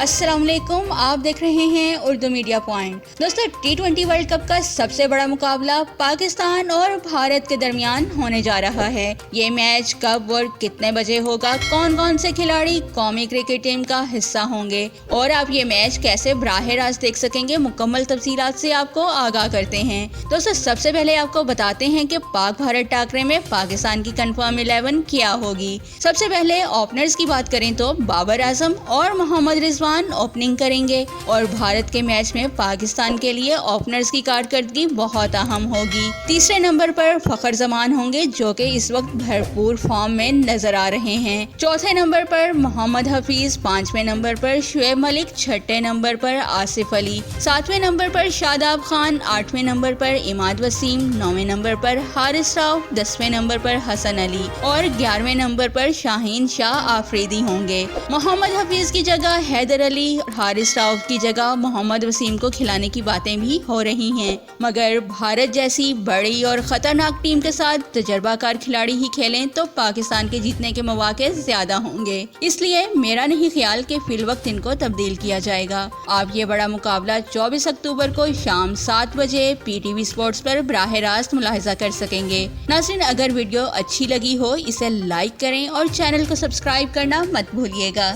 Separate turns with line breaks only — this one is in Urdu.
السلام علیکم، آپ دیکھ رہے ہیں اردو میڈیا پوائنٹ۔ دوستو، T20 ورلڈ کپ کا سب سے بڑا مقابلہ پاکستان اور بھارت کے درمیان ہونے جا رہا ہے۔ یہ میچ کب اور کتنے بجے ہوگا، کون کون سے کھلاڑی قومی کرکٹ ٹیم کا حصہ ہوں گے اور آپ یہ میچ کیسے براہ راست دیکھ سکیں گے، مکمل تفصیلات سے آپ کو آگاہ کرتے ہیں۔ دوستو، سب سے پہلے آپ کو بتاتے ہیں کہ پاک بھارت ٹاکرے میں پاکستان کی کنفرم 11 کیا ہوگی۔ سب سے پہلے اوپنرز کی بات کریں تو بابر اعظم اور محمد رضوان اوپننگ کریں گے اور بھارت کے میچ میں پاکستان کے لیے اوپنرز کی کارکردگی بہت اہم ہوگی۔ تیسرے نمبر پر فخر زمان ہوں گے، جو کہ اس وقت بھرپور فارم میں نظر آ رہے ہیں۔ چوتھے نمبر پر محمد حفیظ، پانچویں نمبر پر شعیب ملک، چھٹے نمبر پر آصف علی، ساتویں نمبر پر شاداب خان، آٹھویں نمبر پر اماد وسیم، نویں نمبر پر حارث راؤف، 10ویں نمبر پر حسن علی اور 11ویں نمبر پر شاہین شاہ آفریدی ہوں گے۔ محمد حفیظ کی جگہ حیدر علی، حارث راؤف کی جگہ محمد وسیم کو کھلانے کی باتیں بھی ہو رہی ہیں، مگر بھارت جیسی بڑی اور خطرناک ٹیم کے ساتھ تجربہ کار کھلاڑی ہی کھیلیں تو پاکستان کے جیتنے کے مواقع زیادہ ہوں گے۔ اس لیے میرا نہیں خیال کہ فی الوقت ان کو تبدیل کیا جائے گا۔ آپ یہ بڑا مقابلہ 24 اکتوبر کو شام 7 بجے PTV اسپورٹس پر براہ راست ملاحظہ کر سکیں گے۔ ناظرین، اگر ویڈیو اچھی لگی ہو اسے لائک کریں اور چینل کو سبسکرائب کرنا مت بھولیے گا۔